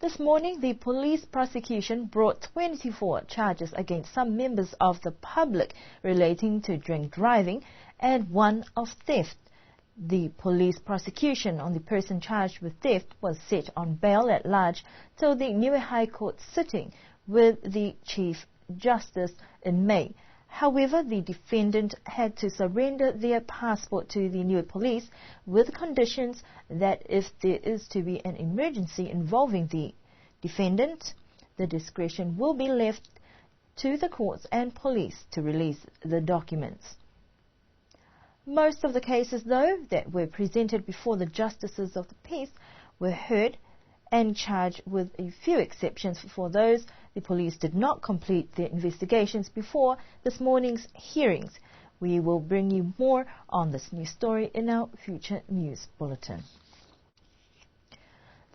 This morning, the police prosecution brought 24 charges against some members of the public relating to drink driving and one of theft. The police prosecution on the person charged with theft was set on bail at large till the Niue High Court sitting with the Chief Justice in May. However, the defendant had to surrender their passport to the Niue police with conditions that if there is to be an emergency involving the defendant, the discretion will be left to the courts and police to release the documents. Most of the cases, though, that were presented before the Justices of the Peace were heard and charged, with a few exceptions for those the police did not complete their investigations before this morning's hearings. We will bring you more on this news story in our future news bulletin.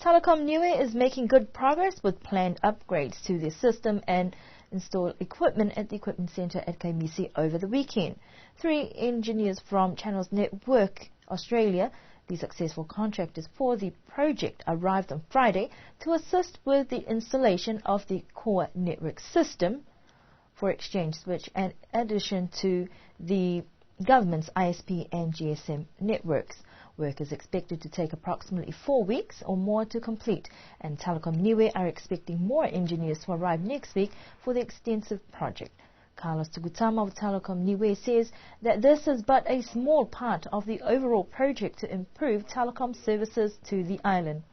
Telecom Niue is making good progress with planned upgrades to their system and install equipment at the equipment centre at KBC over the weekend. 3 engineers from Channels Network Australia, the successful contractors for the project, arrived on Friday to assist with the installation of the core network system for exchange switch in addition to the government's ISP and GSM networks. Work is expected to take approximately 4 weeks or more to complete, and Telecom Niue are expecting more engineers to arrive next week for the extensive project. Carlos Tugutama of Telecom Niue says that this is but a small part of the overall project to improve telecom services to the island.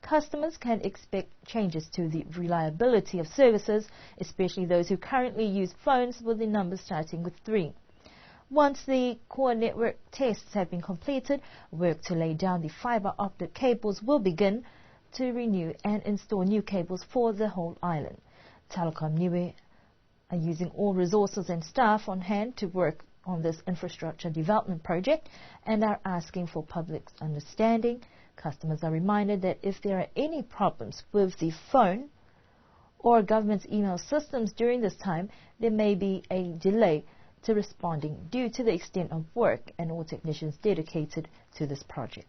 Customers can expect changes to the reliability of services, especially those who currently use phones with the numbers starting with 3. Once the core network tests have been completed, work to lay down the fibre optic cables will begin to renew and install new cables for the whole island. Telecom Niue are using all resources and staff on hand to work on this infrastructure development project and are asking for public's understanding. Customers are reminded that if there are any problems with the phone or government's email systems during this time, there may be a delay to responding due to the extent of work and all technicians dedicated to this project.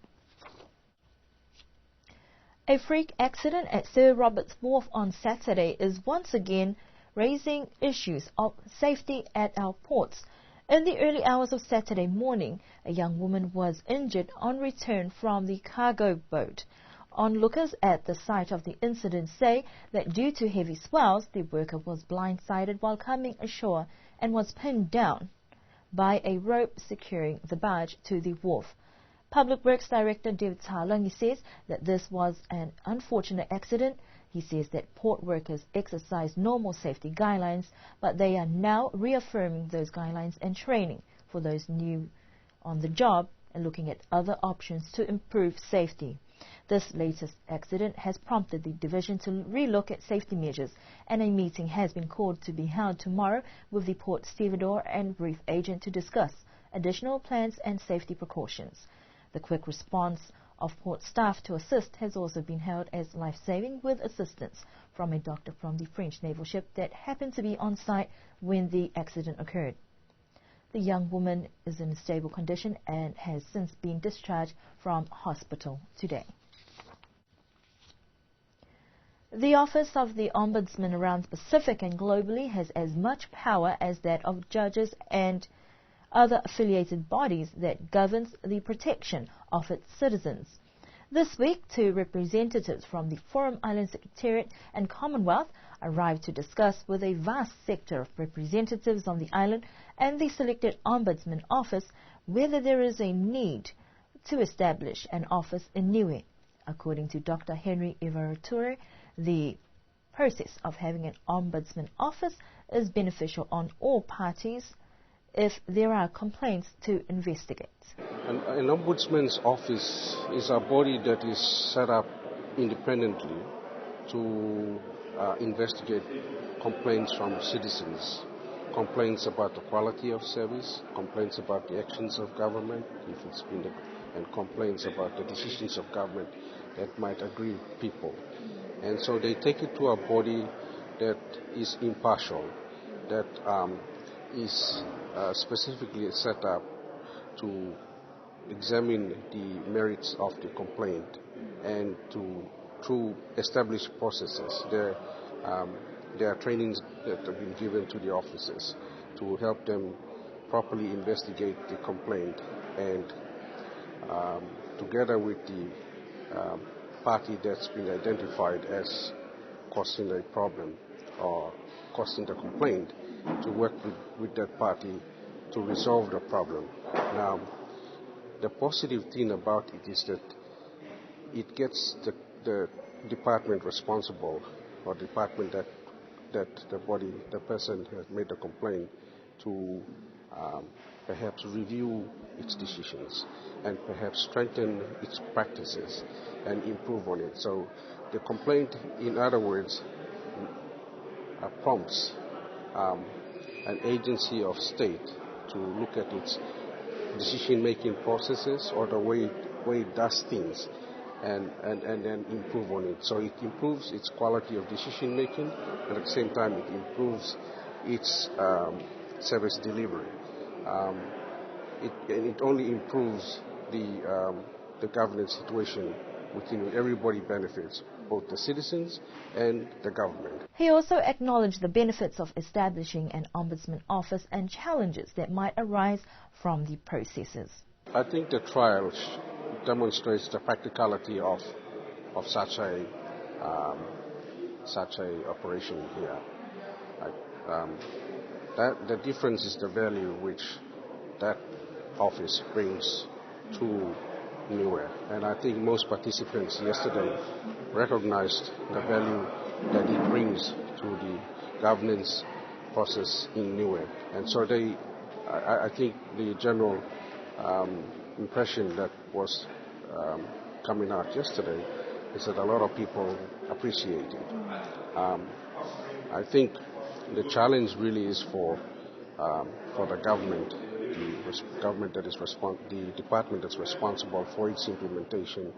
A freak accident at Sir Roberts Wharf on Saturday is once again raising issues of safety at our ports. In the early hours of Saturday morning, a young woman was injured on return from the cargo boat. Onlookers at the site of the incident say that due to heavy swells, the worker was blindsided while coming ashore and was pinned down by a rope securing the barge to the wharf. Public Works Director David Talangi says that this was an unfortunate accident. He says that port workers exercise normal safety guidelines, but they are now reaffirming those guidelines and training for those new on the job and looking at other options to improve safety. This latest accident has prompted the division to relook at safety measures, and a meeting has been called to be held tomorrow with the port stevedore and reef agent to discuss additional plans and safety precautions. The quick response of port staff to assist has also been hailed as life-saving, with assistance from a doctor from the French naval ship that happened to be on site when the accident occurred. The young woman is in a stable condition and has since been discharged from hospital today. The Office of the Ombudsman around the Pacific and globally has as much power as that of judges and other affiliated bodies that governs the protection of its citizens. This week, 2 representatives from the Forum Island Secretariat and Commonwealth arrived to discuss with a vast sector of representatives on the island and the selected Ombudsman Office whether there is a need to establish an office in Niue. According to Dr. Henry Ivarature, the process of having an Ombudsman Office is beneficial on all parties if there are complaints to investigate. An Ombudsman's Office is a body that is set up independently to investigate complaints from citizens, complaints about the quality of service, complaints about the actions of government, if it's been and complaints about the decisions of government that might aggrieve people. And so they take it to a body that is impartial, that is specifically set up to examine the merits of the complaint and to through established processes. There are trainings that have been given to the officers to help them properly investigate the complaint, and together with the party that's been identified as causing a problem or causing the complaint, to work with that party to resolve the problem. Now, the positive thing about it is that it gets the department responsible, or department that the person has made the complaint, to perhaps review its decisions and perhaps strengthen its practices and improve on it. So the complaint, in other words, prompts an agency of state to look at its decision-making processes or the way it does things, and then improve on it. So it improves its quality of decision-making, and at the same time it improves its service delivery. It only improves the governance situation within everybody benefits, both the citizens and the government. He also acknowledged the benefits of establishing an ombudsman office and challenges that might arise from the processes. I think the trial demonstrates the practicality of such a operation here. The difference is the value which that office brings to Niue, and I think most participants yesterday recognized the value that it brings to the governance process in Niue, and so I think the general impression that was coming out yesterday is that a lot of people appreciate it. I think the challenge really is for the government, the department that's responsible for its implementation,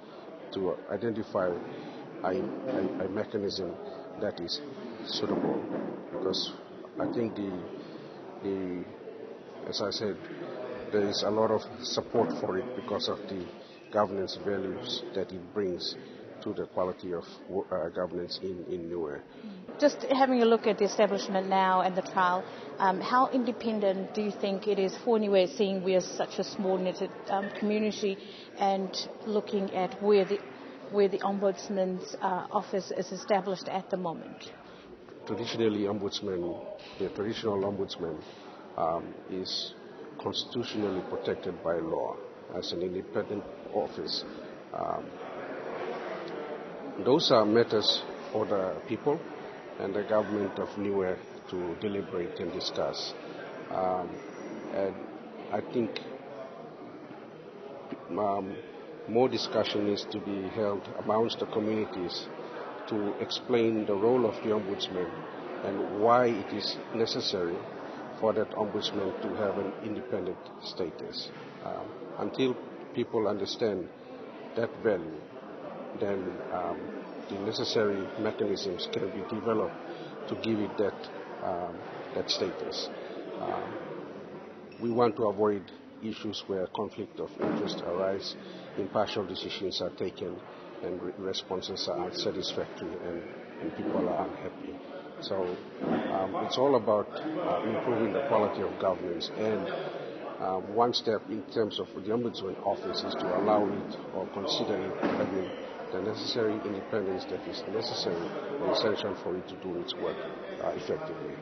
to identify a mechanism that is suitable, because I think as I said, there is a lot of support for it because of the governance values that it brings to the quality of governance in Niue. Just having a look at the establishment now and the trial, how independent do you think it is for Niue, seeing we are such a small knitted community, and looking at where the Ombudsman's office is established at the moment? Traditionally, the traditional ombudsman is constitutionally protected by law as an independent office. Those are matters for the people and the government of Niue to deliberate and discuss. And I think more discussion needs to be held amongst the communities to explain the role of the ombudsman and why it is necessary for that ombudsman to have an independent status. Until people understand that value, then the necessary mechanisms can be developed to give it that status. We want to avoid issues where conflict of interest arise, impartial decisions are taken, and responses are unsatisfactory, and people are unhappy. So it's all about improving the quality of governance, and one step in terms of the Ombudsman office is to allow it or consider it having the necessary independence that is necessary and essential for it to do its work effectively.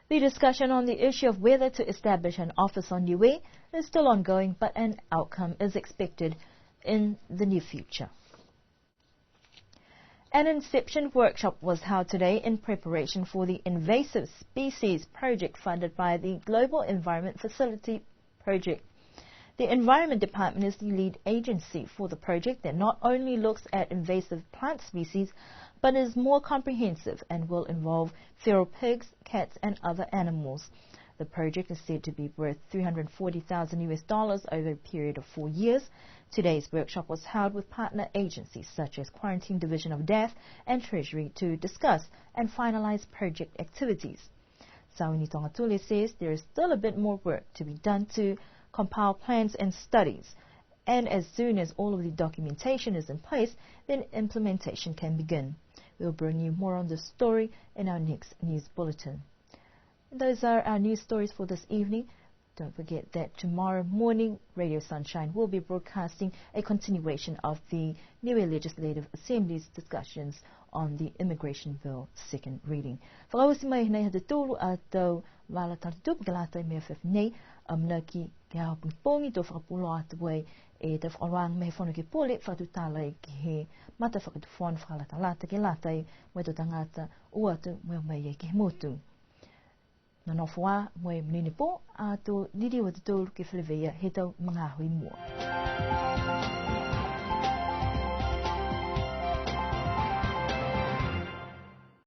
The discussion on the issue of whether to establish an office on Niue is still ongoing, but an outcome is expected in the near future. An inception workshop was held today in preparation for the Invasive Species project funded by the Global Environment Facility project. The Environment Department is the lead agency for the project that not only looks at invasive plant species, but is more comprehensive and will involve feral pigs, cats and other animals. The project is said to be worth $340,000 over a period of 4 years. Today's workshop was held with partner agencies such as Quarantine Division of DAF and Treasury to discuss and finalize project activities. Sawini Tongatule says there is still a bit more work to be done to compile plans and studies And as soon as all of the documentation is in place, then implementation can begin. We'll bring you more on this story in our next news bulletin. And those are our news stories for this evening. Don't forget that tomorrow morning, Radio Sunshine will be broadcasting a continuation of the Niue Legislative Assembly's discussions on the Immigration Bill second reading. Whakausi mai nei hatatulu atau wala tatutup galatai mea whiwhinei amnaki kia pungpongi to whakapulo atawai e te whakarang me whanu ke pole whatutalai ki he mata whakatufuan whakalatalata ke latai mai to tangata uatu mea mai ke motu. Na nofua mwe mnini po ato lidi watutulu ke whileweia he tau mga hui mua.